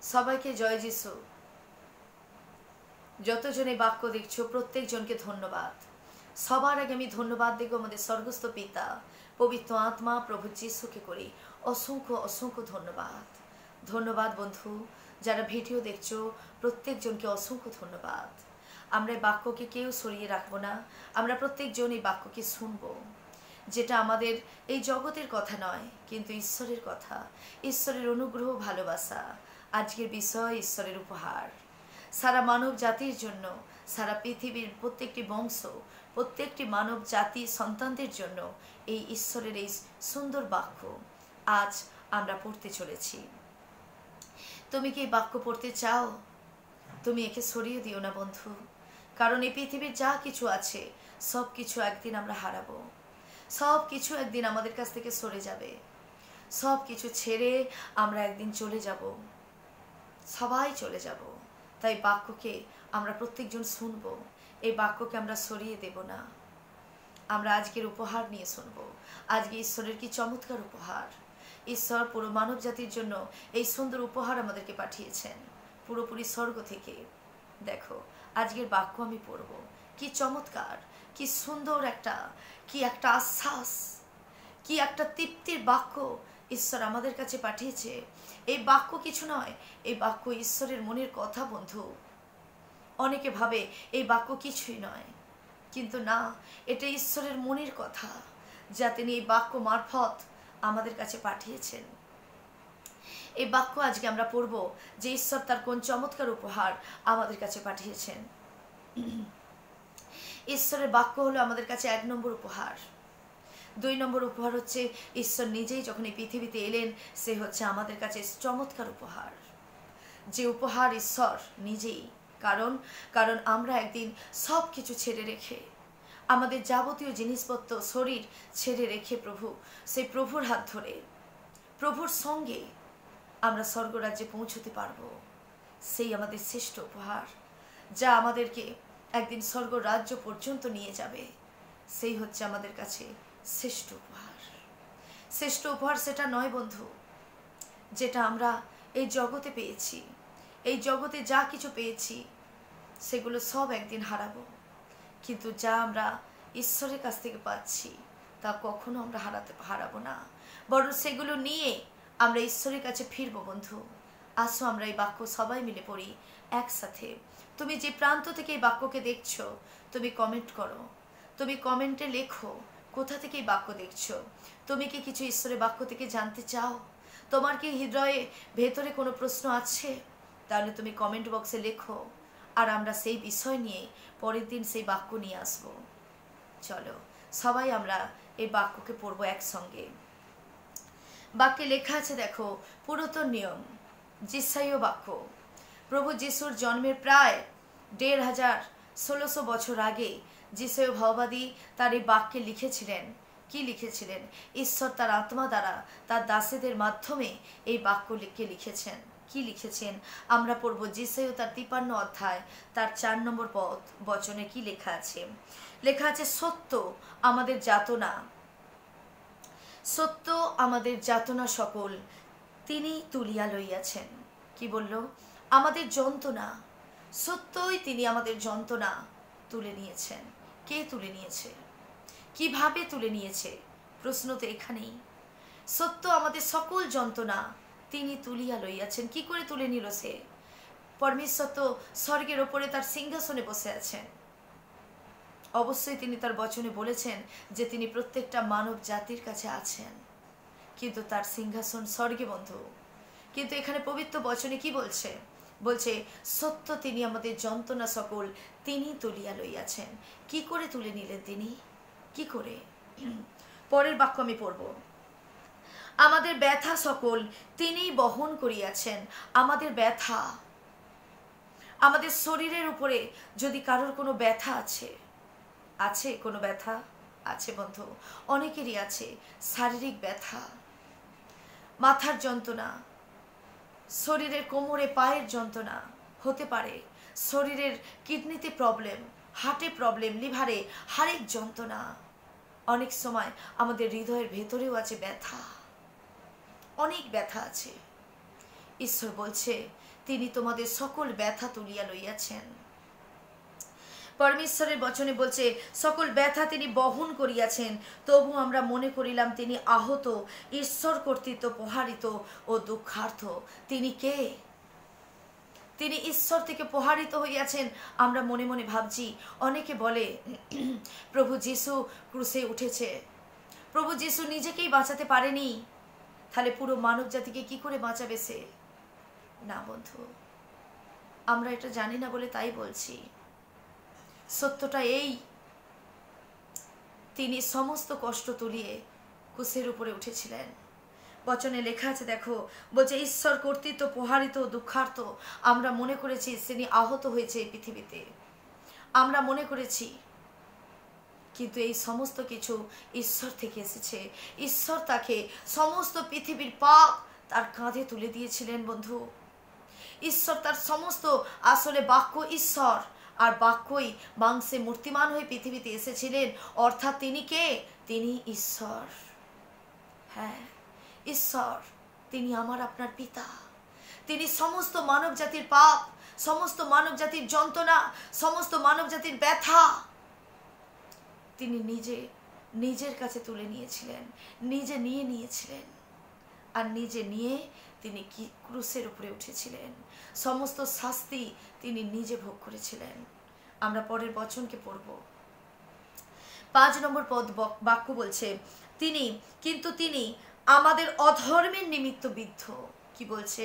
সবাইকে জয় যিশু। যতজন এই বাক্য দেখছো প্রত্যেকজনকে ধন্যবাদ। সবার আগে আমি ধন্যবাদ দেব আমাদের স্বর্গস্থ পিতা পবিত্র আত্মা প্রভু যিশুকে করি অসংখ্য অসংখ্য ধন্যবাদ। ধন্যবাদ বন্ধু, যারা ভিডিও দেখছো প্রত্যেকজনকে অসংখ্য ধন্যবাদ। আমরা এই বাক্যকে কেউ সরিয়ে রাখবো না, আমরা প্রত্যেকজন এই বাক্যকে শুনবো, যেটা আমাদের এই জগতের কথা নয় কিন্তু ঈশ্বরের কথা, ঈশ্বরের অনুগ্রহ ভালোবাসা। আজকের বিষয় ঈশ্বরের উপহার সারা মানব জাতির জন্য, সারা পৃথিবীর প্রত্যেকটি বংশ, প্রত্যেকটি মানব জাতি সন্তানদের জন্য এই ঈশ্বরের এই সুন্দর বাক্য আজ আমরা পড়তে চলেছি। তুমি কি এই বাক্য পড়তে চাও? তুমি একে সরিয়ে দিও না বন্ধু, কারণ এই পৃথিবীর যা কিছু আছে সব কিছু একদিন আমরা হারাবো, সব কিছু একদিন আমাদের কাছ থেকে সরে যাবে, সব কিছু ছেড়ে আমরা একদিন চলে যাব, সবাই চলে যাব। তাই বাক্যকে আমরা প্রত্যেকজন শুনব, এই বাক্যকে আমরা সরিয়ে দেব না। আমরা আজকের উপহার নিয়ে শুনব। আজকে ঈশ্বরের কি চমৎকার উপহার! ঈশ্বর পুরো মানব জাতির জন্য এই সুন্দর উপহার আমাদেরকে পাঠিয়েছেন পুরোপুরি স্বর্গ থেকে। দেখো আজকের বাক্য আমি পড়ব, কি চমৎকার, কি সুন্দর কি একটা আশ্বাস, কি একটা তৃপ্তির বাক্য ঈশ্বর আমাদের কাছে পাঠিয়েছে। এই বাক্য কিছু নয়, এই বাক্য ঈশ্বরের মনের কথা বন্ধু। অনেকে ভাবে এই বাক্য কিছুই নয়, কিন্তু না, এটা ঈশ্বরের মনের কথা যা তিনি এই বাক্য মারফত আমাদের কাছে পাঠিয়েছেন। এই বাক্য আজকে আমরা পড়ব যে ঈশ্বর তার কোন চমৎকার উপহার আমাদের কাছে পাঠিয়েছেন। ঈশ্বরের বাক্য হলো আমাদের কাছে 1 নম্বর উপহার। 2 নম্বর উপহার হচ্ছে ঈশ্বর নিজেই যখন এই পৃথিবীতে এলেন, সে হচ্ছে আমাদের কাছে চমৎকার উপহার, যে উপহার ঈশ্বর নিজেই। কারণ আমরা একদিন সব কিছু ছেড়ে রেখে, আমাদের যাবতীয় জিনিসপত্র শরীর ছেড়ে রেখে সেই প্রভুর হাত ধরে প্রভুর সঙ্গে আমরা স্বর্গরাজ্যে পৌঁছতে পারবো। সেই আমাদের শ্রেষ্ঠ উপহার, যা আমাদেরকে একদিন স্বর্গরাজ্য পর্যন্ত নিয়ে যাবে। সেই হচ্ছে আমাদের কাছে শ্রেষ্ঠ উপহার। শ্রেষ্ঠ উপহার সেটা নয় বন্ধু যেটা আমরা এই জগতে পেয়েছি। এই জগতে যা কিছু পেয়েছি সেগুলো সব একদিন হারাবো, কিন্তু যা আমরা ঈশ্বরের কাছ থেকে পাচ্ছি তা কখনো আমরা হারাবো না, বরং সেগুলো নিয়ে আমরা ঈশ্বরের কাছে ফিরবো বন্ধু। আসো আমরা এই বাক্য সবাই মিলে পড়ি একসাথে। তুমি যে প্রান্ত থেকে এই বাক্যকে দেখছো তুমি কমেন্ট করো, তুমি কমেন্টে লেখো কোথা থেকে এই বাক্য দেখছো। তুমি কি কিছু ঈশ্বরের বাক্য থেকে জানতে চাও? তোমার কি হৃদয়ে ভেতরে কোনো প্রশ্ন আছে? তাহলে তুমি কমেন্ট বক্সে লেখো, আর আমরা সেই বিষয় নিয়ে পরের দিন সেই বাক্য নিয়ে আসব। চলো সবাই আমরা এই বাক্যকে পড়বো একসঙ্গে। বাক্যে লেখা আছে, দেখো, পুরাতন নিয়ম যিশাইয় বাক্য। প্রভু যিশুর জন্মের প্রায় 1500-1600 বছর আগে যিশাইয় ভাববাদী তার এই বাক্যে লিখেছিলেন। কি লিখেছিলেন? ঈশ্বর তার আত্মা দ্বারা তার দাসীদের মাধ্যমে এই বাক্যকে লিখেছেন। কি লিখেছেন আমরা পড়ব। যিশাইয় তার 53 অধ্যায় তার 4 নম্বর বচনে কি লেখা আছে? লেখা আছে, সত্য আমাদের যাতনা, সত্য আমাদের যাতনা সকল তিনি তুলিয়া লইয়াছেন। কি বলল? আমাদের যন্ত্রণা, সত্যই তিনি আমাদের যন্ত্রণা তুলে নিয়েছেন। কে তুলে নিয়েছে? কিভাবে তুলে নিয়েছে? প্রশ্ন তো এখানেই। সত্য আমাদের সকল যন্ত্রণা তিনি তুলিয়া লইয়াছেন। কি করে তুলে নিল সে? পরমেশ্বর তো স্বর্গের ওপরে তার সিংহাসনে বসে আছেন। অবশ্যই তিনি তার বচনে বলেছেন যে তিনি প্রত্যেকটা মানব জাতির কাছে আছেন, কিন্তু তার সিংহাসন স্বর্গে বন্ধু। কিন্তু এখানে পবিত্র বচনে কি বলছে? বলছে সত্য তিনি আমাদের যন্ত্রণা সকল তিনি তুলিয়া লইয়াছেন। কি করে তুলে নিলেন তিনি? কি করে? পরের বাক্য আমি পড়ব। আমাদের ব্যথা সকল তিনি বহন করিয়াছেন। আমাদের ব্যথা, আমাদের শরীরের উপরে যদি কারোর কোনো ব্যথা আছে কোনো ব্যথা আছে বন্ধু, অনেকেরই আছে শারীরিক ব্যথা, মাথার যন্ত্রণা, শরীরের কোমরে পায়ের যন্ত্রণা হতে পারে, শরীরের কিডনিতে প্রবলেম, হার্টে প্রবলেম, লিভারে হাড়ের যন্ত্রণা। অনেক সময় আমাদের হৃদয়ের ভেতরেও আছে ব্যথা, অনেক ব্যথা আছে। ঈশ্বর বলছে তিনি তোমাদের সকল ব্যথা তুলিয়া লইয়াছেন। পরমেশ্বরের বচনে বলছে সকল ব্যথা তিনি বহন করিয়াছেন, তবু আমরা মনে করিলাম তিনি আহত, ঈশ্বর কর্তৃক প্রহারিত ও দুঃখার্থ। তিনি কে? তিনি ঈশ্বর থেকে প্রহারিত হইয়াছেন। আমরা মনে মনে ভাবছি, অনেকে বলে প্রভু যিশু ক্রুশে উঠেছে, প্রভু যিশু নিজেকেই বাঁচাতে পারেনি, তাহলে পুরো মানব জাতিকে কি করে বাঁচাবে সে? না বন্ধু, আমরা এটা জানি না বলে তাই বলছি। সত্যটা এই, তিনি সমস্ত কষ্ট তুলিয়ে ক্রুশের উপরে উঠেছিলেন। বচনে লেখা আছে, দেখো বলছে ঈশ্বর কর্তৃক প্রহারিত দুঃখার্ত। আমরা মনে করেছি তিনি আহত হয়েছে এই পৃথিবীতে, আমরা মনে করেছি, কিন্তু এই সমস্ত কিছু ঈশ্বর থেকে এসেছে। ঈশ্বর তাকে সমস্ত পৃথিবীর পাপ তার কাঁধে তুলে দিয়েছিলেন বন্ধু। ঈশ্বর তার সমস্ত, আসলে বাক্য ঈশ্বর, আর বাক্যই মাংসে মূর্তিমান হয়ে পৃথিবীতে এসেছিলেন। অর্থাৎ তিনি কে? তিনি ঈশ্বর। হ্যাঁ, ঈশ্বর। তিনি আমার আপনার পিতা। তিনি সমস্ত মানব জাতির পাপ, সমস্ত মানব জাতির যন্ত্রণা, সমস্ত মানব জাতির ব্যথা তিনি নিজের কাছে তুলে নিয়েছিলেন, নিজে নিয়ে নিয়েছিলেন, আর নিজে নিয়ে তিনি ক্রুশের উপরে উঠেছিলেন। সমস্ত শাস্তি তিনি নিজে ভোগ করেছিলেন। আমরা পরের বচনকে পড়ব। 5 নম্বর পদ বাক্য বলছে, কিন্তু তিনি আমাদের অধর্মের নিমিত্ত বিদ্ধ। কি বলছে?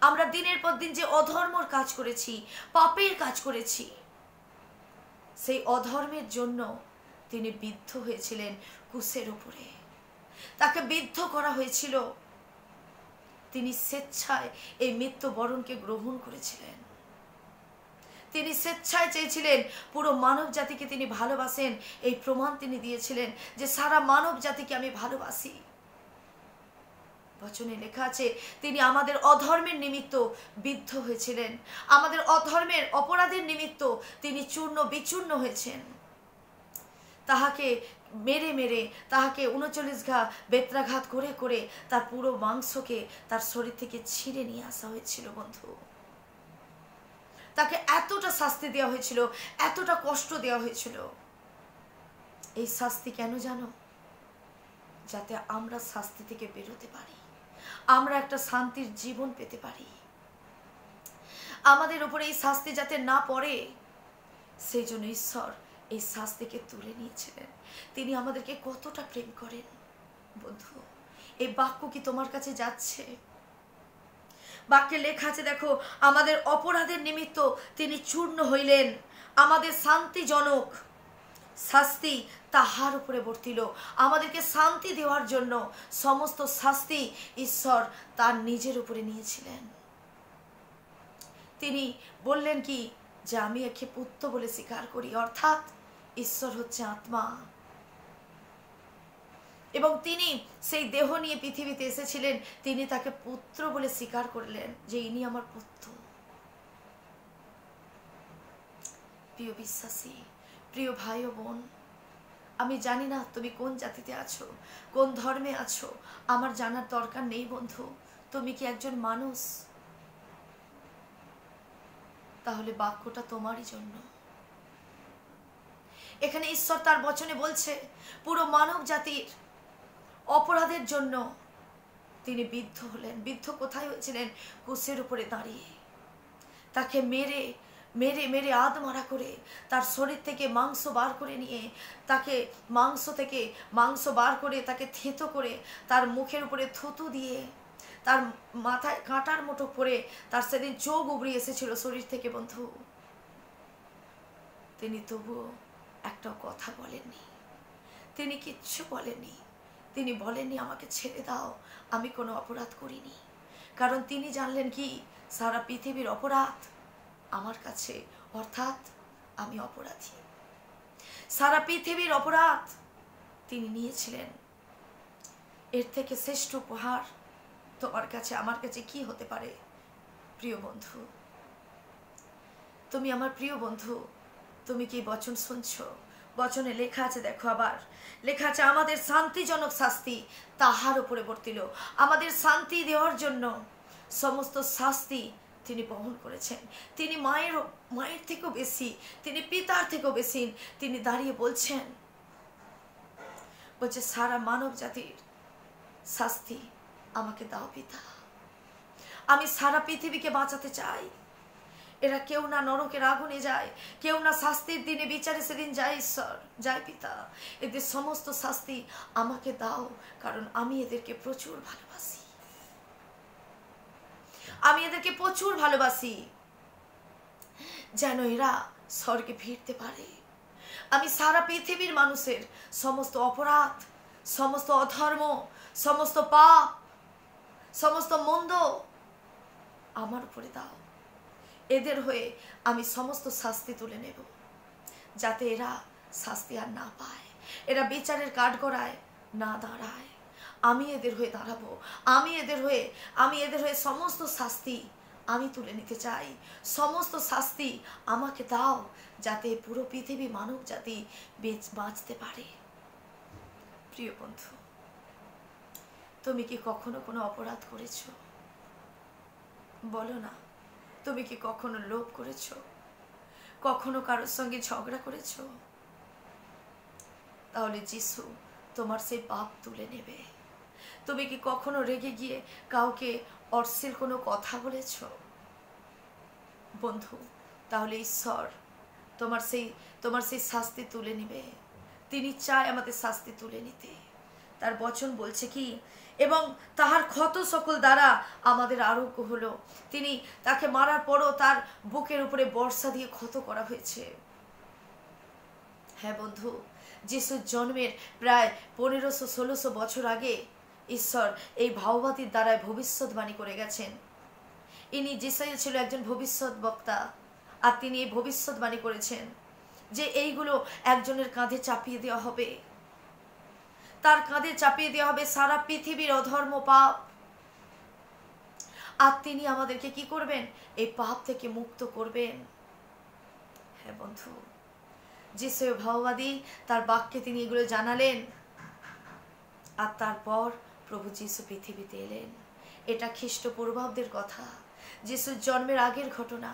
আমরা দিনের পর দিন যে অধর্মর কাজ করেছি, পাপের কাজ করেছি, সেই অধর্মের জন্য তিনি বিদ্ধ হয়েছিলেন ক্রুশের উপরে। তাকে বিদ্ধ করা হয়েছিল। তিনি স্বেচ্ছায় এই মৃত্যুবরণকে গ্রহণ করেছিলেন। তিনি স্বেচ্ছায় চেয়েছিলেন পুরো মানব জাতিকে তিনি ভালোবাসেন। এই প্রমাণ তিনি দিয়েছিলেন যে সারা মানব জাতিকে আমি ভালোবাসি। বচনে লেখা আছে তিনি আমাদের অধর্মের নিমিত্ত বিদ্ধ হয়েছিলেন, আমাদের অধর্মের অপরাধের নিমিত্ত তিনি চূর্ণ বিচূর্ণ হয়েছেন। তাহাকে মেরে মেরে, তাহাকে 39 ঘা বেত্রাঘাত করে করে তার পুরো মাংসকে তার শরীর থেকে ছিঁড়ে নিয়ে আসা হয়েছিল বন্ধু। তাকে এতটা শাস্তি দেওয়া হয়েছিল, এতটা কষ্ট দেওয়া হয়েছিল। এই শাস্তি কেন জানো? যাতে আমরা শাস্তি থেকে বেরোতে পারি, আমরা একটা শান্তির জীবন পেতে পারি। আমাদের উপরে এই শাস্তি যাতে না পড়ে, সেই জন্য ঈশ্বর এই শাস্তিকে তুলে নিয়েছিলেন। তিনি আমাদেরকে কতটা প্রেম করেন বন্ধু। এই বাক্য কি তোমার কাছে যাচ্ছে? বাক্যে লেখা আছে, দেখো আমাদের অপরাধের নিমিত্ত তিনি চূর্ণ হইলেন, আমাদের শান্তিজনক শাস্তি তাহার উপরে বর্তিল। আমাদেরকে শান্তি দেওয়ার জন্য সমস্ত শাস্তি ঈশ্বর তার নিজের উপরে নিয়েছিলেন। তিনি বললেন কি, যে আমি একে পুত্র বলে স্বীকার করি, অর্থাৎ ঈশ্বর হচ্ছে আত্মা, এবং তিনি সেই দেহ নিয়ে পৃথিবীতে এসেছিলেন। তিনি তাকে পুত্র বলে স্বীকার করলেন যে ইনি আমার পুত্র। প্রিয় বিশ্বাসী, প্রিয় ভাই ও বোন, আমি জানি না তুমি কোন জাতিতে আছো, কোন ধর্মে আছো, আমার জানার দরকার নেই বন্ধু। তুমি কি একজন মানুষ? তাহলে বাক্যটা তোমারই জন্য। এখানে ঈশ্বর তার বচনে বলছে পুরো মানব জাতির অপরাধের জন্য তিনি বিদ্ধ হলেন। বিদ্ধ কোথায় হয়েছিলেন? ক্রুশের উপরে দাঁড়িয়ে। তাকে মেরে মেরে মেরে আধমরা করে তার শরীর থেকে মাংস বার করে নিয়ে, তাকে মাংস বার করে তাকে থেঁতো করে তার মুখের উপরে থুতু দিয়ে, তার মাথায় কাঁটার মতো পরে তার সেদিন চোখ উবড়ে এসেছিল শরীর থেকে বন্ধু। তিনি তবুও একটাও কথা বলেননি, তিনি কিচ্ছু বলেননি। তিনি বলেননি আমাকে ছেড়ে দাও, আমি কোনো অপরাধ করিনি। কারণ তিনি জানলেন কি, সারা পৃথিবীর অপরাধ আমার কাছে, অর্থাৎ আমি অপরাধী। সারা পৃথিবীর অপরাধ তিনি নিয়েছিলেন। এর থেকে শ্রেষ্ঠ উপহার তোমার কাছে আমার কাছে কি হতে পারে? প্রিয় বন্ধু, তুমি আমার প্রিয় বন্ধু, তুমি কি বচন শুনছো? বচনে লেখা আছে, দেখো আবার লেখা আছে আমাদের শান্তিজনক শাস্তি তাহার উপরে বর্তিল। আমাদের শান্তি দেওয়ার জন্য সমস্ত শাস্তি তিনি বহন করেছেন। তিনি মায়ের থেকেও বেশি, তিনি পিতার থেকেও বেশি। তিনি দাঁড়িয়ে বলছেন, বলছে সারা মানব জাতির শাস্তি আমাকে দাও পিতা। আমি সারা পৃথিবীকে বাঁচাতে চাই। এরা কেউ না নরকের আগুনে যায়, কেউ না শাস্তির দিনে বিচারে সেদিন যায় ঈশ্বর, যায় পিতা। এদের সমস্ত শাস্তি আমাকে দাও, কারণ আমি এদেরকে প্রচুর ভালোবাসি। আমি এদেরকে প্রচুর ভালোবাসি, যেন এরা স্বর্গে ফিরতে পারে। আমি সারা পৃথিবীর মানুষের সমস্ত অপরাধ, সমস্ত অধর্ম, সমস্ত পাপ, সমস্ত মন্দ আমার উপরে দাও। এদের হয়ে আমি সমস্ত শাস্তি তুলে নেব, যাতে এরা শাস্তি আর না পায়, এরা বিচারের কাঠগড়ায় না দাঁড়ায়। আমি এদের হয়ে দাঁড়াবো। আমি এদের হয়ে সমস্ত শাস্তি আমি তুলে নিতে চাই। সমস্ত শাস্তি আমাকে দাও, যাতে পুরো পৃথিবী মানব জাতি বাঁচতে পারে। প্রিয় বন্ধু, তুমি কি কখনো কোনো অপরাধ করেছো? বলো না। তুমি কি কখনো লোভ করেছো? কখনো কারোর সঙ্গে ঝগড়া করেছো? তাহলে যিশু তোমার সেই পাপ তুলে নেবে। তুমি কি কখনো রেগে গিয়ে কাউকে অশ্লীল কোনো কথা বলেছো? বন্ধু, তাহলে ঈশ্বর তোমার সেই শাস্তি তুলে নেবে। তিনি চায় আমাদের শাস্তি তুলে নিতে। তার বচন বলছে কি, এবং তাহার ক্ষত সকল দ্বারা আমাদের আরোগ্য হলো। তাকে মারার পরও তার বুকের উপরে বর্ষা দিয়ে ক্ষত করা হয়েছে। হ্যাঁ বন্ধু, যিশুর জন্মের প্রায় 1500-1600 বছর আগে ঈশ্বর এই ভাওবাদীর দ্বারায় ভবিষ্যৎবাণী করে গেছেন। ইনি যিশাইয়া ছিল একজন ভবিষ্যৎ বক্তা, আর তিনি এই ভবিষ্যৎবাণী করেছেন যে এইগুলো একজনের কাঁধে চাপিয়ে দেওয়া হবে। তার কাঁধে চাপিয়ে দেওয়া হবে সারা পৃথিবীর অধর্ম, পাপ। আর তিনি আমাদেরকে কি করবেন? এই পাপ থেকে মুক্ত করবেন। হ্যাঁ বন্ধু, যিশু ভাওবাদী, তার বাক্যে তিনি এগুলো জানালেন। আর তারপর প্রভু যিশু পৃথিবীতে এলেন। এটা খ্রিস্টপূর্বাব্দের কথা, যিশুর জন্মের আগের ঘটনা।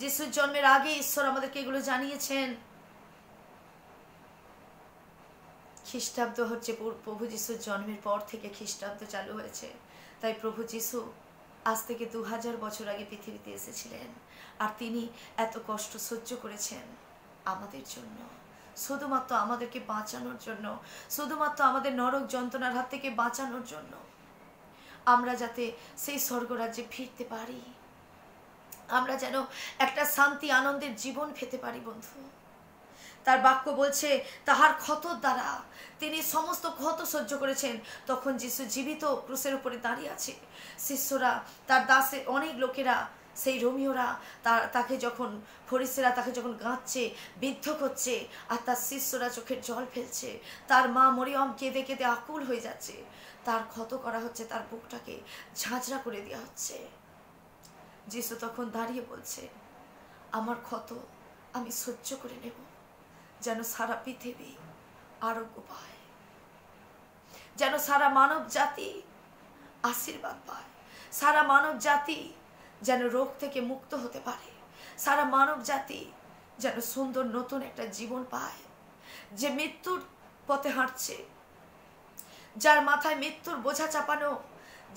যিশুর জন্মের আগে ঈশ্বর আমাদেরকে এগুলো জানিয়েছেন। খ্রিস্টাব্দ হচ্ছে প্রভু যিশুর জন্মের পর থেকে খ্রিস্টাব্দ চালু হয়েছে। তাই প্রভু যিশু আজ থেকে 2000 বছর আগে পৃথিবীতে এসেছিলেন। আর তিনি এত কষ্ট সহ্য করেছেন আমাদের জন্য, শুধুমাত্র আমাদেরকে বাঁচানোর জন্য, শুধুমাত্র আমাদের নরক যন্ত্রণার হাত থেকে বাঁচানোর জন্য, আমরা যাতে সেই স্বর্গরাজ্যে ফিরতে পারি, আমরা যেন একটা শান্তি আনন্দের জীবন পেতে পারি। বন্ধু, তার বাক্য বলছে তাহার ক্ষতর দ্বারা তিনি সমস্ত ক্ষত সহ্য করেছেন। তখন যিশু জীবিত ক্রুশের উপরে দাঁড়িয়ে আছে। শিষ্যরা, তার দাসে অনেক লোকেরা, সেই রোমিওরা তাকে যখন, ফরিসেরা তাকে যখন গাঁথছে, বিদ্ধ করছে, আর তার শিষ্যরা চোখের জল ফেলছে, তার মা মরিয়ম কেঁদে কেঁদে আকুল হয়ে যাচ্ছে। তার ক্ষত করা হচ্ছে, তার বুকটাকে ঝাঁঝরা করে দেওয়া হচ্ছে। যিশু তখন দাঁড়িয়ে বলছে, আমার ক্ষত আমি সহ্য করে নেব, যেন সারা পৃথিবী আরোগ্য পায়, যেন সারা মানব জাতি আশীর্বাদ পায়, সারা মানব জাতি যেন রোগ থেকে মুক্ত হতে পারে, সারা মানব জাতি যেন সুন্দর নতুন একটা জীবন পায়। যে মৃত্যুর পথে হাঁটছে, যার মাথায় মৃত্যুর বোঝা চাপানো,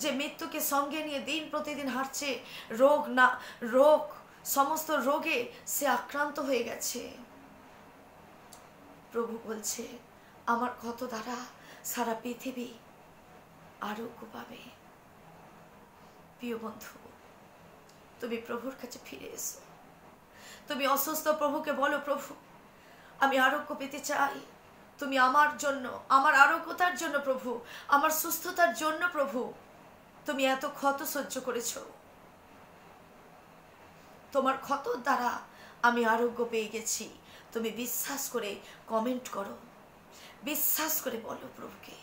যে মৃত্যুকে সঙ্গে নিয়ে দিন প্রতিদিন হাঁটছে, রোগ সমস্ত রোগে সে আক্রান্ত হয়ে গেছে, প্রভু বলছে আমার ক্ষত দ্বারা সারা পৃথিবী আরোগ্য পাবে। প্রিয় বন্ধু, তুমি প্রভুর কাছে ফিরে এসো। তুমি অসুস্থ, প্রভুকে বলো, প্রভু আমি আরোগ্য পেতে চাই। তুমি আমার জন্য, আমার আরোগ্যতার জন্য প্রভু, আমার সুস্থতার জন্য প্রভু তুমি এত ক্ষত সহ্য করেছ। তোমার ক্ষতর দ্বারা আমি আরোগ্য পেয়ে গেছি। তুমি বিশ্বাস করে কমেন্ট করো, বিশ্বাস করে বলো প্রভুকে।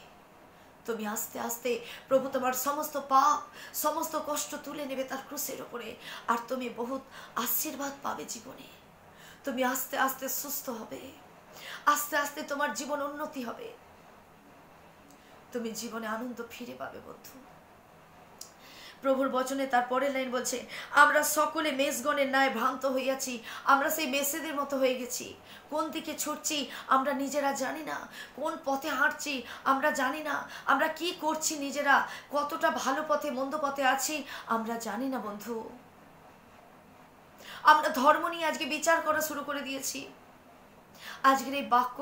তুমি আস্তে আস্তে প্রভু তোমার সমস্ত পাপ, সমস্ত কষ্ট তুলে নেবে তার ক্রুশের উপরে, আর তুমি বহুত আশীর্বাদ পাবে জীবনে। তুমি আস্তে আস্তে সুস্থ হবে, আস্তে আস্তে তোমার জীবন উন্নতি হবে, তুমি জীবনে আনন্দ ফিরে পাবে। বন্ধু, প্রভুর বচনে তার পরের লাইন বলছে, আমরা সকলে মেষগণের ন্যায় ভ্রান্ত হইয়াছি। আমরা সেই মেষেদের মতো হয়ে গেছি। কোন দিকে ছুটছি আমরা নিজেরা জানি না, কোন পথে হাঁটছি আমরা জানি না, আমরা কি করছি নিজেরা, কতটা ভালো পথে মন্দ পথে আছি আমরা জানি না বন্ধু। আমরা ধর্ম নিয়ে আজকে বিচার করা শুরু করে দিয়েছি। আজকের এই বাক্য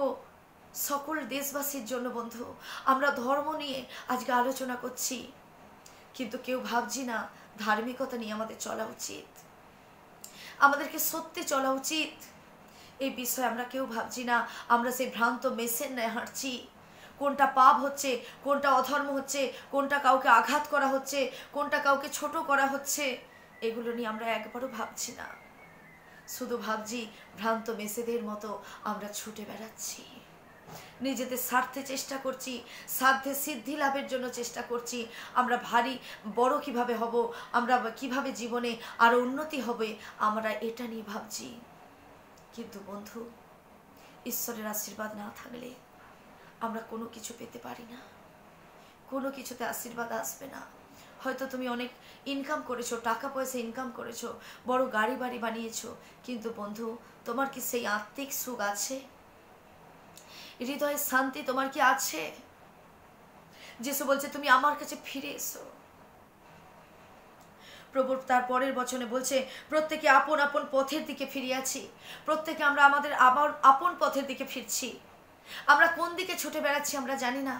সকল দেশবাসীর জন্য বন্ধু। আমরা ধর্ম নিয়ে আজকে আলোচনা করছি, কিন্তু কেউ ভাবছি না ধার্মিকতা নিয়ে আমাদের চলা উচিত, আমাদেরকে সত্যি চলা উচিত। এই বিষয়ে আমরা কেউ ভাবছি না। আমরা সেই ভ্রান্ত মেষের ন্যায় হাঁটছি। কোনটা পাপ হচ্ছে, কোনটা অধর্ম হচ্ছে, কোনটা কাউকে আঘাত করা হচ্ছে, কোনটা কাউকে ছোট করা হচ্ছে, এগুলো নিয়ে আমরা একবারও ভাবছি না। শুধু ভাবছি ভ্রান্ত মেষেদের মতো আমরা ছুটে বেড়াচ্ছি, নিজেদের স্বার্থে চেষ্টা করছি, সাধ্যে সিদ্ধি লাভের জন্য চেষ্টা করছি। আমরা ভারী বড় কিভাবে হব, আমরা কিভাবে জীবনে আরো উন্নতি হবে, আমরা এটা নিয়ে ভাবছি। কিন্তু বন্ধু, ঈশ্বরের আশীর্বাদ না থাকলে আমরা কোনো কিছু পেতে পারি না, কোনো কিছুতে আশীর্বাদ আসবে না। হয়তো তুমি অনেক ইনকাম করেছো, টাকা পয়সা ইনকাম করেছো, বড় গাড়ি বাড়ি বানিয়েছো, কিন্তু বন্ধু তোমার কি সেই আত্মিক সুখ আছে? হৃদয়ের শান্তি তোমার কি আছে? যিশু বলছে তুমি আমার কাছে ফিরে এসো। প্রভু তার পরের বচনে বলছে, প্রত্যেকে আপন আপন পথের দিকে ফিরিয়াছি। প্রত্যেকে আমরা আমাদের আবার আপন পথের দিকে ফিরছি। আমরা কোন দিকে ছুটে বেড়াচ্ছি আমরা জানি না,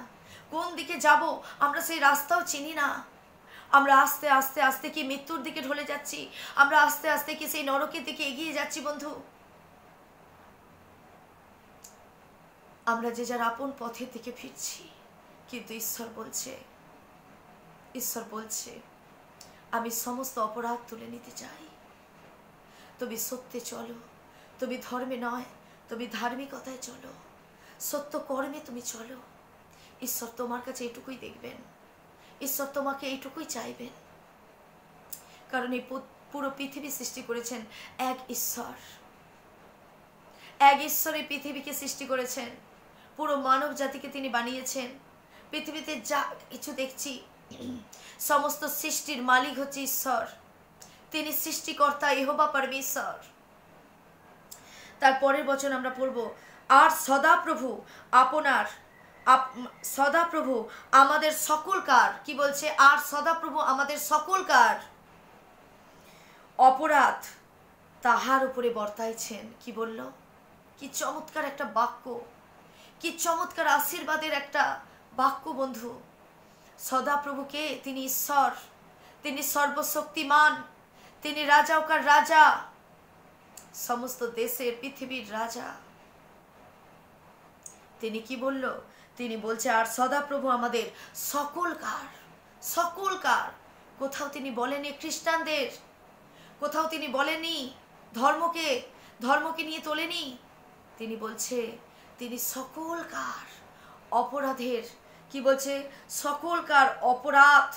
কোন দিকে যাব আমরা সেই রাস্তাও চিনি না। আমরা আস্তে আস্তে আস্তে কি মৃত্যুর দিকে ঢলে যাচ্ছি, আমরা আস্তে আস্তে কি সেই নরকের দিকে এগিয়ে যাচ্ছি বন্ধু। আমরা যে যার আপন পথের দিকে ফিরছি, কিন্তু ঈশ্বর বলছে আমি সমস্ত অপরাধ তুলে নিতে চাই। তুমি সত্যে চলো, তুমি ধর্মে নয়, তুমি ধার্মিকতায় চলো, সত্য কর্মে তুমি চলো। ঈশ্বর তোমার কাছে এটুকুই দেখবেন, ঈশ্বর তোমাকে এইটুকুই চাইবেন। কারণ এই পুরো পৃথিবী সৃষ্টি করেছেন এক ঈশ্বর। এক ঈশ্বর এই পৃথিবীকে সৃষ্টি করেছেন, পুরো মানব জাতিকে তিনি বানিয়েছেন। পৃথিবীতে যা কিছু দেখছি সমস্ত সৃষ্টির মালিক হচ্ছে ঈশ্বর। তিনি সৃষ্টিকর্তা, ইহোবা পরমেশ্বর। তার পরের বচন আমরা পড়ব, আর সদাপ্রভু সদাপ্রভু আমাদের সকলকার, কি বলছে, আর সদাপ্রভু আমাদের সকলকার অপরাধ তাহার উপরে বর্তাইছেন। কি বলল? কি চমৎকার একটা বাক্য, কি চমৎকার আশীর্বাদের একটা বাক্য বন্ধু। সদাপ্রভুকে, তিনি ঈশ্বর, তিনি সর্বশক্তিমান, তিনি রাজাওকার রাজা, সমস্ত দেশের পৃথিবীর রাজা। তিনি কি বলল? তিনি বলছে আর সদাপ্রভু আমাদের সকলকার, সকলকার। কোথাও তিনি বলেনি খ্রিস্টানদের, কোথাও তিনি বলেনি ধর্মকে নিয়ে তোলেনি। তিনি বলছে তিনি সকলকার অপরাধের, কি বলছে, সকলকার অপরাধ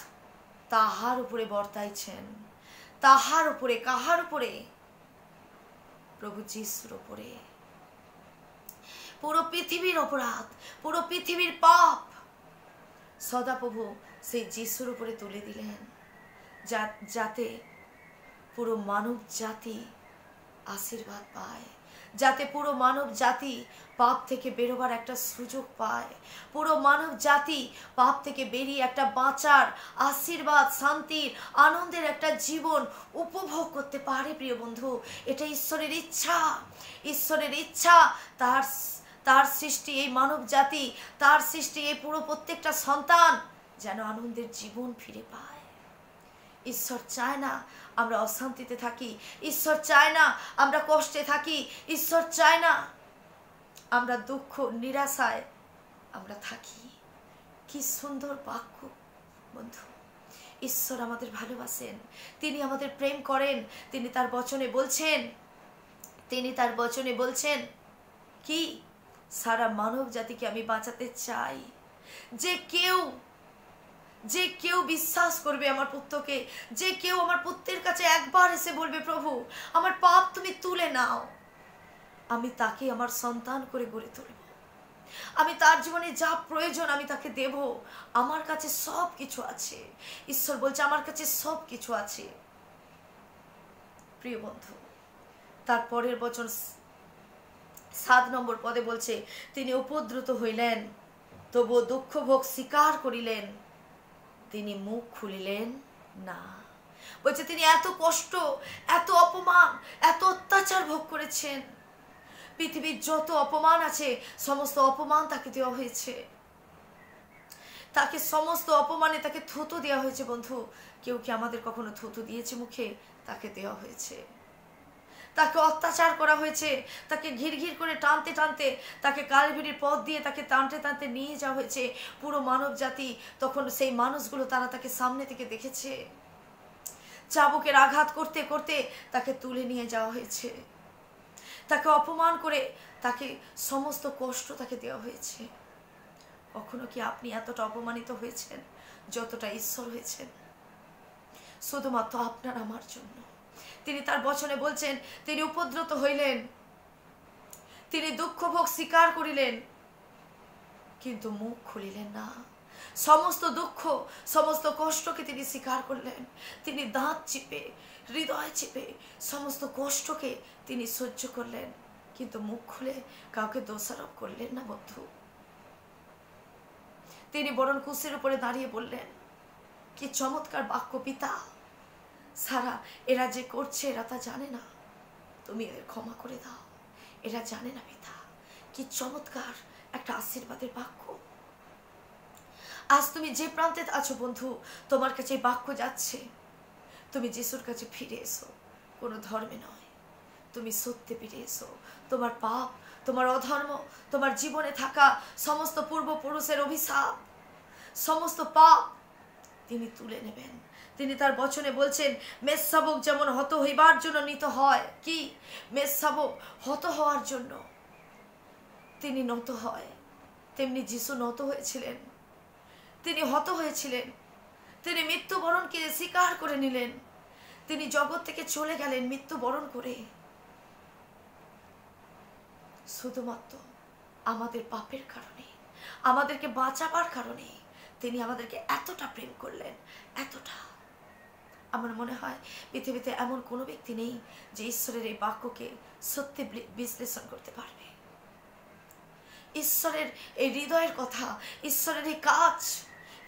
তাহার উপরে বর্তাইছেন। তাহার উপরে, কাহার উপরে? প্রভু যিশুর উপরে। পুরো পৃথিবীর অপরাধ, পুরো পৃথিবীর পাপ সদাপ্রভু সেই যিশুর উপরে তুলে দিলেন, যাতে পুরো মানব জাতি আশীর্বাদ পায়, যাতে পুরো মানব জাতি পাপ থেকে বেরোবার একটা সুযোগ পায়, পুরো মানব জাতি পাপ থেকে বেরিয়ে একটা বাঁচার, আশীর্বাদ, শান্তির, আনন্দের একটা জীবন উপভোগ করতে পারে। প্রিয় বন্ধু, এটা ঈশ্বরের ইচ্ছা। ঈশ্বরের ইচ্ছা তার সৃষ্টি এই মানব জাতি, তার সৃষ্টি এই পুরো প্রত্যেকটা সন্তান যেন আনন্দের জীবন ফিরে পায়। ঈশ্বর চায় না আমরা অশান্তিতে থাকি, ঈশ্বর চায় না আমরা কষ্টে থাকি, ঈশ্বর চায় না আমরা দুঃখ নিরাশায় আমরা থাকি। কি সুন্দর বাক্য বন্ধু। ঈশ্বর আমাদের ভালোবাসেন, তিনি আমাদের প্রেম করেন। তিনি তার বচনে বলছেন কি, সারা মানব জাতিকে আমি বাঁচাতে চাই। যে কেউ বিশ্বাস করবে আমার পুত্রকে, যে কেউ আমার পুত্রের কাছে একবার এসে বলবে প্রভু আমার পাপ তুমি তুলে নাও, আমি তাকে আমার সন্তান করে গড়ে তুলব। আমি তার জীবনে যা প্রয়োজন আমি তাকে দেব। আমার কাছে সব কিছু আছে। ঈশ্বর বলছে আমার কাছে সব কিছু আছে। প্রিয় বন্ধু, তার পরের বচন 7 নম্বর পদে বলছে, তিনি উপদ্রুত হইলেন, তবু দুঃখ ভোগ স্বীকার করিলেন, তিনি মুখ খুলিলেন না। বলছে তিনি এত কষ্ট, এত অপমান, এত অত্যাচার ভোগ করেছেন। পৃথিবীর যত অপমান আছে সমস্ত অপমান তাকে দেওয়া হয়েছে। তাকে সমস্ত অপমানে তাকে থুতু দেওয়া হয়েছে। বন্ধু, কেউ কি আমাদের কখনো থুতু দিয়েছে মুখে? তাকে দেওয়া হয়েছে। তাকে অত্যাচার করা হয়েছে, তাকে ঘির ঘির করে টানতে টানতে, তাকে কালভারির পথ দিয়ে তাকে টানতে টানতে নিয়ে যাওয়া হয়েছে। পুরো মানব জাতি তখন সেই মানুষগুলো তারা তাকে সামনে থেকে দেখেছে। চাবুকের আঘাত করতে করতে তাকে তুলে নিয়ে যাওয়া হয়েছে। তাকে অপমান করে তাকে সমস্ত কষ্ট তাকে দেওয়া হয়েছে। কখনো কি আপনি এতটা অপমানিত হয়েছেন যতটা ঈশ্বর হয়েছেন? শুধুমাত্র আপনার আমার জন্য। তিনি তার বচনে বলছেন, তিনি উপদ্রুত হইলেন, তিনি দুঃখ ভোগ স্বীকার করিলেন, কিন্তু মুখ খুলিলেন না। সমস্ত দুঃখ, সমস্ত কষ্টকে তিনি স্বীকার করলেন। তিনি দাঁত চিপে, হৃদয় চেপে সমস্ত কষ্টকে তিনি সহ্য করলেন, কিন্তু মুখ খুলে কাউকে দোষারোপ করলেন না। বন্ধু, তিনি বরং ক্রুশের উপরে দাঁড়িয়ে বললেন, কি চমৎকার বাক্য, পিতা সারা এরা যে করছে এরা তা জানে না, তুমি এদের ক্ষমা করে দাও, এরা জানে না পিতা। কি চমৎকার একটা আশীর্বাদের বাক্য। আজ তুমি যে প্রান্তে আছো বন্ধু, তোমার কাছে এই বাক্য যাচ্ছে, তুমি যিশুর কাছে ফিরে এসো। কোনো ধর্মে নয়, তুমি সত্যে ফিরে এসো। তোমার পাপ, তোমার অধর্ম, তোমার জীবনে থাকা সমস্ত পূর্বপুরুষের অভিশাপ, সমস্ত পাপ তিনি তুলে নেবেন। তিনি তার বচনে বলছেন, মেষশাবক যেমন হত হইবার জন্য নিত হয়, কি মেষশাবক হত হওয়ার জন্য তিনি নত হয়, তেমনি যিশু নত হয়েছিলেন। তিনি হত হয়েছিলেন, তিনি মৃত্যুবরণকে স্বীকার করে নিলেন। তিনি জগৎ থেকে চলে গেলেন মৃত্যুবরণ করে, শুধুমাত্র আমাদের পাপের কারণে, আমাদেরকে বাঁচাবার কারণে তিনি আমাদেরকে এতটা প্রেম করলেন, এতটা। আমার মনে হয় পৃথিবীতে এমন কোনো ব্যক্তি নেই যে ঈশ্বরের এই বাক্যকে সত্যি বিশ্লেষণ করতে পারবে। ঈশ্বরের এই হৃদয়ের কথা, ঈশ্বরের এই কাজ,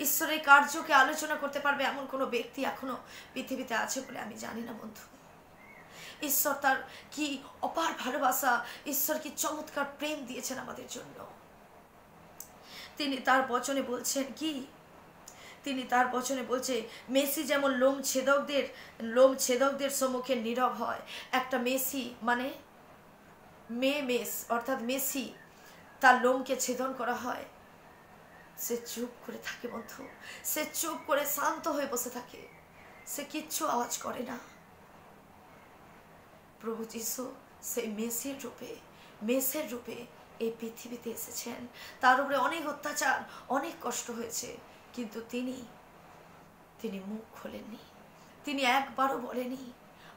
ঈশ্বরের কার্যকে আলোচনা করতে পারবে এমন কোনো ব্যক্তি এখনো পৃথিবীতে আছে বলে আমি জানি না বন্ধু। ঈশ্বর তার কি অপার ভালোবাসা, ঈশ্বর কি চমৎকার প্রেম দিয়েছেন আমাদের জন্য। তিনি তার বচনে বলছেন কি, তিনি তার বচনে বলছে, মেসি যেমন লোম ছেদকদের সম্মুখে নীরব হয়। একটা মেসি মানে মেষ, অর্থাৎ মেসি, তার লোমকে ছেদন করা হয়, সে চুপ করে থাকে বন্ধু। সে চুপ করে শান্ত হয়ে বসে থাকে, সে কিচ্ছু আওয়াজ করে না। প্রভু যিশু সেই মেষের রূপে এই পৃথিবীতে এসেছেন। তার উপরে অনেক অত্যাচার, অনেক কষ্ট হয়েছে, কিন্তু তিনি মুখ খোলেননি। তিনি একবারও বলেনি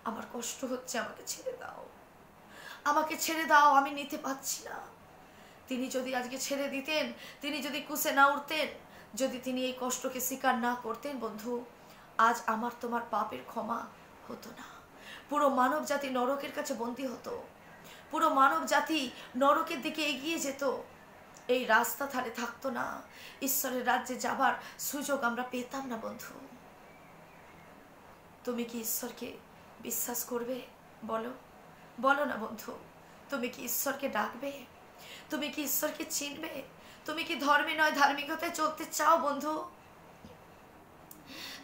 আমার কষ্ট হচ্ছে, আমাকে ছেড়ে দাও, আমাকে ছেড়ে দাও, আমি নিতে পারছি না। তিনি যদি আজকে ছেড়ে দিতেন, তিনি যদি ক্রুশে না উঠতেন, যদি তিনি এই কষ্টকে স্বীকার না করতেন বন্ধু, আজ আমার তোমার পাপের ক্ষমা হতো না। পুরো মানব জাতি নরকের কাছে বন্দী হতো, পুরো মানব জাতি নরকের দিকে এগিয়ে যেত, এই রাস্তা ধারে থাকতো না, ঈশ্বরের রাজ্যে যাবার সুযোগ আমরা পেতাম না বন্ধু। তুমি কি ঈশ্বরকে বিশ্বাস করবে? বলো, বলো না বন্ধু, তুমি কি ঈশ্বরকে ডাকবে? তুমি কি ঈশ্বরকে চিনবে? তুমি কি ধর্মে নয় ধার্মিকতায় চলতে চাও বন্ধু?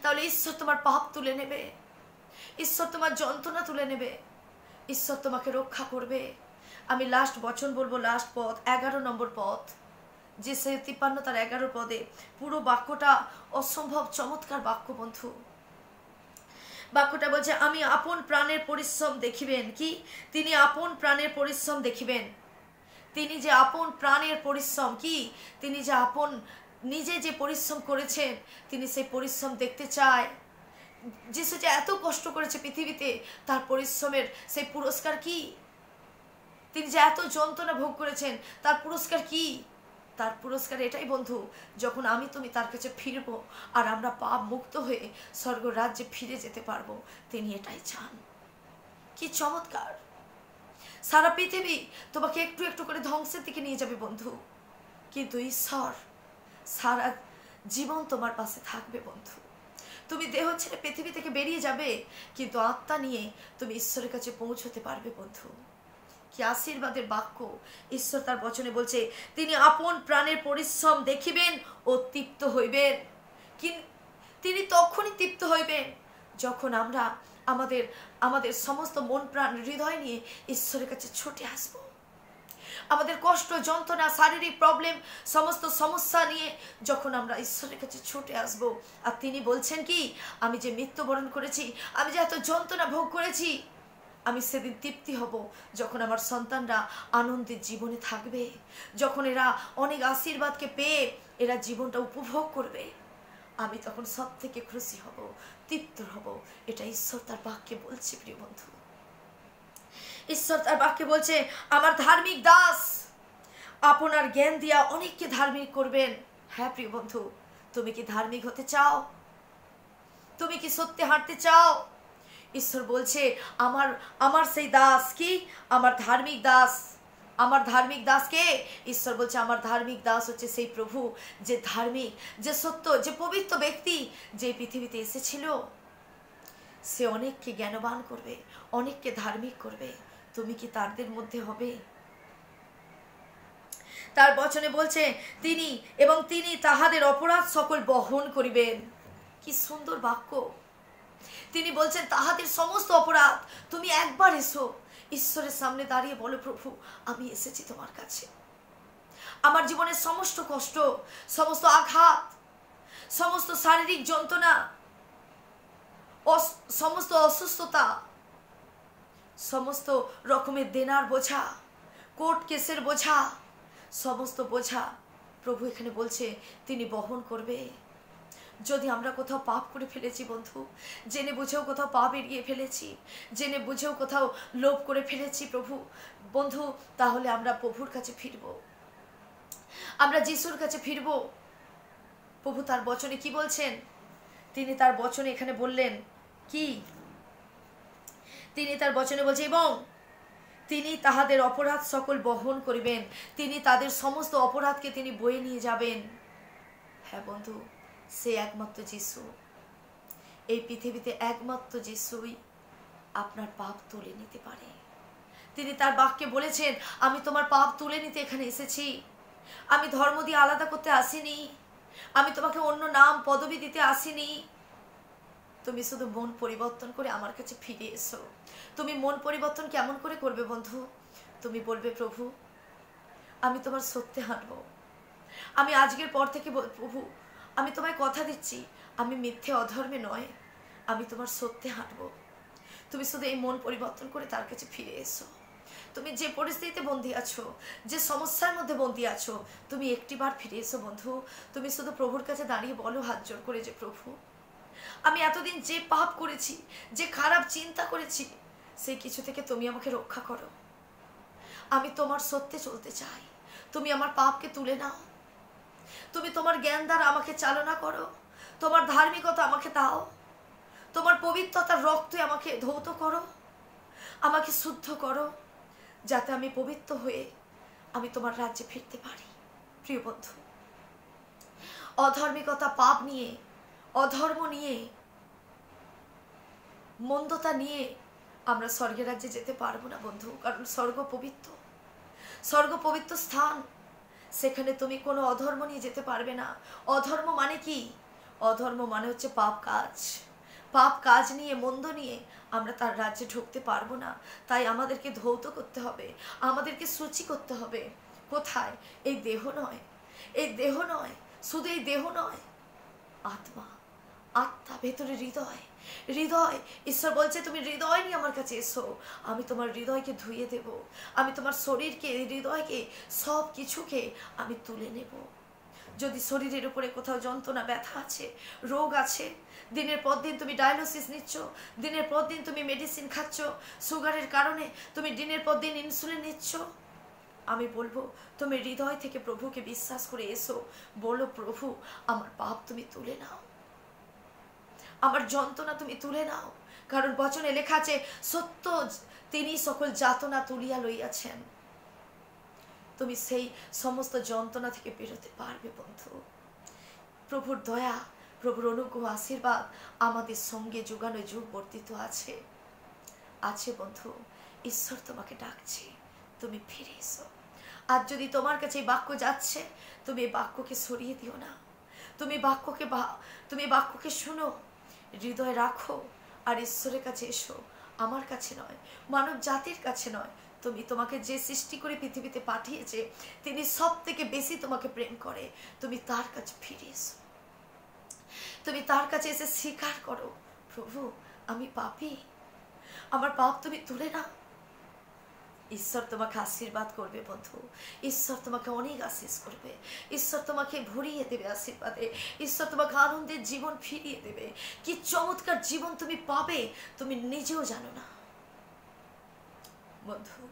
তাহলে ঈশ্বর তোমার পাপ তুলে নেবে, ঈশ্বর তোমার যন্ত্রণা তুলে নেবে, ঈশ্বর তোমাকে রক্ষা করবে। আমি লাস্ট বচন বলবো, লাস্ট পদ 11 নম্বর পদ, যে 53 তার 11 পদে পুরো বাক্যটা অসম্ভব চমৎকার বাক্য বন্ধু। বাক্যটা বলছে, আমি আপন প্রাণের পরিশ্রম দেখিবেন। কি? তিনি আপন প্রাণের পরিশ্রম দেখিবেন। তিনি যে আপন প্রাণের পরিশ্রম, কি তিনি যে আপন নিজে যে পরিশ্রম করেছেন, তিনি সেই পরিশ্রম দেখতে চায়। যিশু যে এত কষ্ট করেছে পৃথিবীতে, তার পরিশ্রমের সেই পুরস্কার কি? তিনি যে এত যন্ত্রণা ভোগ করেছেন, তার পুরস্কার কি? তার পুরস্কার এটাই বন্ধু, যখন আমি তুমি তার কাছে ফিরবো আর আমরা পাপ মুক্ত হয়ে স্বর্গ রাজ্যে ফিরে যেতে পারবো। তিনি এটাই চান। কি চমৎকার! সারা পৃথিবী তোমাকে একটু একটু করে ধ্বংসের দিকে নিয়ে যাবে বন্ধু, কিন্তু ঈশ্বর সারা জীবন তোমার পাশে থাকবে বন্ধু। তুমি দেহ ছেড়ে পৃথিবী থেকে বেরিয়ে যাবে, কিন্তু আত্মা নিয়ে তুমি ঈশ্বরের কাছে পৌঁছতে পারবে বন্ধু। কি আশীর্বাদের বাক্য! ঈশ্বর তার বচনে বলছে, তিনি আপন প্রাণের পরিশ্রম দেখিবেন ও তৃপ্ত হইবেন। তিনি তখনই তৃপ্ত হইবেন যখন আমরা আমাদের আমাদের সমস্ত মন প্রাণ হৃদয় নিয়ে ঈশ্বরের কাছে ছুটে আসবো। আমাদের কষ্ট যন্ত্রণা শারীরিক প্রবলেম সমস্ত সমস্যা নিয়ে যখন আমরা ঈশ্বরের কাছে ছুটে আসবো, আর তিনি বলছেন কি, আমি যে মৃত্যুবরণ করেছি, আমি যে এত যন্ত্রণা ভোগ করেছি, আমি সেদিন তৃপ্তি হব যখন আমার সন্তানরা আনন্দের জীবনে থাকবে, যখন এরা অনেক আশীর্বাদকে পেয়ে এরা জীবনটা উপভোগ করবে, আমি তখন সব থেকে খুশি হব, তৃপ্ত হব। এটা ঈশ্বর তার বাক্যে বলছে। প্রিয় বন্ধু, ঈশ্বর তার বাক্যে বলছে, আমার ধার্মিক দাস আপনার জ্ঞান দিয়া অনেককে ধার্মিক করবেন। হ্যাঁ প্রিয় বন্ধু, তুমি কি ধার্মিক হতে চাও? তুমি কি সত্যি হাঁটতে চাও? ঈশ্বর বলছে, আমার সেই দাস কি, আমার ধার্মিক দাস। আমার ধার্মিক দাস কে? ঈশ্বর বলছে, আমার ধার্মিক দাস হচ্ছে সেই প্রভু, যে ধার্মিক, যে সত্য, যে পবিত্র ব্যক্তি, যে পৃথিবীতে এসেছিল। সে অনেককে জ্ঞানবান করবে, অনেককে ধার্মিক করবে। তুমি কি তাদের মধ্যে হবে? তার বচনে বলছে, তিনি তাহাদের অপরাধ সকল বহন করিবেন। কি সুন্দর বাক্য! তিনি বলছেন তাহাদের সমস্ত অপরাধ। তুমি একবার এসো, ঈশ্বরের সামনে দাঁড়িয়ে বলো, প্রভু আমি এসেছি তোমার কাছে। আমার জীবনের সমস্ত কষ্ট, সমস্ত আঘাত, সমস্ত শারীরিক যন্ত্রণা, সমস্ত অসুস্থতা, সমস্ত রকমের দেনার বোঝা, কোর্ট কেসের বোঝা, সমস্ত বোঝা প্রভু এখানে বলছে তিনি বহন করবে। যদি আমরা কোথাও পাপ করে ফেলেছি বন্ধু, জেনে বুঝেও কোথাও পাপ এড়িয়ে ফেলেছি, জেনে বুঝেও কোথাও লোভ করে ফেলেছি প্রভু বন্ধু, তাহলে আমরা প্রভুর কাছে ফিরব, আমরা যিশুর কাছে ফিরব। প্রভু তার বচনে কি বলছেন? তিনি তার বচনে এখানে বললেন কি? তিনি তার বচনে বলছে, এবং তিনি তাহাদের অপরাধ সকল বহন করিবেন। তিনি তাদের সমস্ত অপরাধকে তিনি বয়ে নিয়ে যাবেন। হ্যাঁ বন্ধু, সে একমাত্র যিশু, এই পৃথিবীতে একমাত্র যিশুই আপনার পাপ তুলে নিতে পারে। তিনি তার বাক্যে বলেছেন, আমি তোমার পাপ তুলে নিতে এখানে এসেছি। আমি ধর্ম দিয়ে আলাদা করতে আসিনি, আমি তোমাকে অন্য নাম পদবি দিতে আসিনি। তুমি শুধু মন পরিবর্তন করে আমার কাছে ফিরে এসো। তুমি মন পরিবর্তন কেমন করে করবে বন্ধু? তুমি বলবে, প্রভু আমি তোমার সত্যে হাঁটবো। আমি আজকের পর থেকে প্রভু আমি তোমায় কথা দিচ্ছি, আমি মিথ্যে অধর্মে নয়, আমি তোমার সত্যে হাঁটবো। তুমি শুধু এই মন পরিবর্তন করে তার কাছে ফিরে এসো। তুমি যে পরিস্থিতিতে বন্দী আছো, যে সমস্যার মধ্যে বন্দী আছো, তুমি একটিবার ফিরে এসো বন্ধু। তুমি শুধু প্রভুর কাছে দাঁড়িয়ে বলো হাত জোর করে, যে প্রভু আমি এতদিন যে পাপ করেছি, যে খারাপ চিন্তা করেছি, সেই কিছু থেকে তুমি আমাকে রক্ষা করো। আমি তোমার সত্যে চলতে চাই। তুমি আমার পাপকে তুলে নাও। তুমি তোমার জ্ঞান দ্বারা আমাকে চালনা করো। তোমার ধার্মিকতা আমাকে দাও। তোমার পবিত্রতার রক্তে আমাকে ধৌত করো, আমাকে শুদ্ধ করো, যাতে আমি পবিত্র হয়ে আমি তোমার রাজ্যে ফিরতে পারি। প্রিয় বন্ধু, অধার্মিকতা, পাপ নিয়ে, অধর্ম নিয়ে, মন্দতা নিয়ে আমরা স্বর্গের রাজ্যে যেতে পারবো না বন্ধু। কারণ স্বর্গ পবিত্র, স্বর্গ পবিত্র স্থান। সেখানে তুমি কোনো অধর্ম নিয়ে যেতে পারবে না। অধর্ম মানে কি? অধর্ম মানে হচ্ছে পাপ কাজ। পাপ কাজ নিয়ে, মন্দ নিয়ে আমরা তার রাজ্যে ঢুকতে পারবো না। তাই আমাদেরকে ধৌত করতে হবে, আমাদেরকে সূচি করতে হবে। কোথায়? এই দেহ নয়, এই দেহ নয়, শুধু এই দেহ নয়, আত্মা, আত্মা, ভেতরে হৃদয়, হৃদয়। ঈশ্বর বলছে তুমি হৃদয় নিয়ে আমার কাছে এসো, আমি তোমার হৃদয়কে ধুয়ে দেব, আমি তোমার শরীরকে, হৃদয়কে, সব কিছুকে আমি তুলে নেব। যদি শরীরের উপরে কোথাও যন্ত্রণা, ব্যথা আছে, রোগ আছে, দিনের পর দিন তুমি ডায়ালিসিস নিচ্ছ, দিনের পর দিন তুমি মেডিসিন খাচ্ছ, সুগারের কারণে তুমি দিনের পর দিন ইনসুলিন নিচ্ছ, আমি বলবো তুমি হৃদয় থেকে প্রভুকে বিশ্বাস করে এসো, বলো প্রভু আমার পাপ তুমি তুলে নাও, আমার যন্ত্রণা তুমি তুলে নাও। কারণ বচনে লেখা আছে সত্য তিনি সকল যাতনা তুলিয়া লইয়াছেন। তুমি সেই সমস্ত যন্ত্রণা থেকে বেরোতে পারবে বন্ধু। প্রভুর দয়া, প্রভুর অনুগ্রহ, আশীর্বাদ আমাদের সঙ্গে যুগানো যুগ বর্তিত আছে আছে বন্ধু। ঈশ্বর তোমাকে ডাকছে, তুমি ফিরে এসো। আর যদি তোমার কাছে এই বাক্য যাচ্ছে, তুমি এই বাক্যকে সরিয়ে দিও না। তুমি বাক্যকে শুনো, হৃদয় রাখো, আর ঈশ্বরের কাছে এসো। আমার কাছে নয়, মানব জাতির কাছে নয়, তোমাকে যে সৃষ্টি করে পৃথিবীতে পাঠিয়েছে, তিনি সব থেকে বেশি তোমাকে প্রেম করে। তুমি তার কাছে ফিরে এসো, তুমি তার কাছে এসে স্বীকার করো, প্রভু আমি পাপী, আমার পাপ তুমি তুলে নাও। ঈশ্বর তোমাকে আশীর্বাদ করবে বন্ধু। ঈশ্বর তোমাকে অনেক আশীষ করবে। ঈশ্বর তোমাকে ভরিয়ে দেবে আশীর্বাদে। ঈশ্বর তোমাকে আনন্দের জীবন ফিরিয়ে দেবে। কি চমৎকার জীবন তুমি পাবে, তুমি নিজেও জানো না বন্ধু।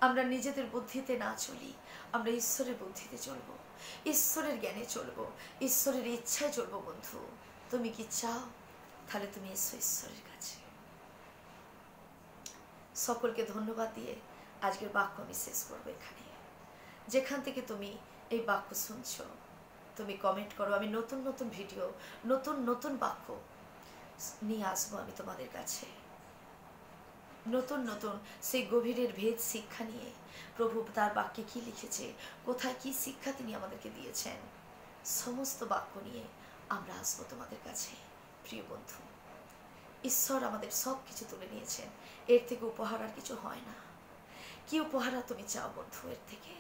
আমরা নিজেদের বুদ্ধিতে না চলি, আমরা ঈশ্বরের বুদ্ধিতে চলবো, ঈশ্বরের জ্ঞানে চলবো, ঈশ্বরের ইচ্ছায় চলবো বন্ধু। তুমি কি চাও? তাহলে তুমি এসো ঈশ্বরের কাছে। সকলকে ধন্যবাদ দিয়ে আজকের বাক্য আমি শেষ করবো এখানে। যেখান থেকে তুমি এই বাক্য শুনছো, তুমি কমেন্ট করো। আমি নতুন নতুন ভিডিও, নতুন নতুন বাক্য নিয়ে আসবো আমি তোমাদের কাছে। নতুন নতুন সেই গভীরের ভেদ শিক্ষা নিয়ে, প্রভু তার বাক্যে কি লিখেছে, কোথায় কি শিক্ষা তিনি আমাদেরকে দিয়েছেন, সমস্ত বাক্য নিয়ে আমরা আসবো তোমাদের কাছে। প্রিয় বন্ধু, ঈশ্বর আমাদের সব কিছু তুলে নিয়েছেন। এর থেকে উপহার আর কিছু হয় না। কি উপহার তুমি চাও বন্ধু এর থেকে?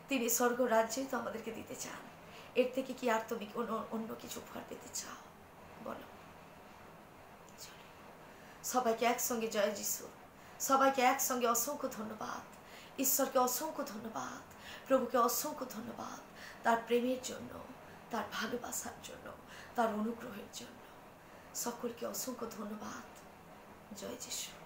তিনি স্বর্গ রাজ্যই তো আমাদেরকে দিতে চান। এর থেকে কি আর তুমি অন্য কিছু উপহার পেতে চাও? বলো। সবাইকে একসঙ্গে জয় যিশু, সবাইকে একসঙ্গে অসংখ্য ধন্যবাদ। ঈশ্বরকে অসংখ্য ধন্যবাদ, প্রভুকে অসংখ্য ধন্যবাদ তার প্রেমের জন্য, তার ভালোবাসার জন্য, তার অনুগ্রহের জন্য। সকলকে অসংখ্য ধন্যবাদ। জয় যিশু।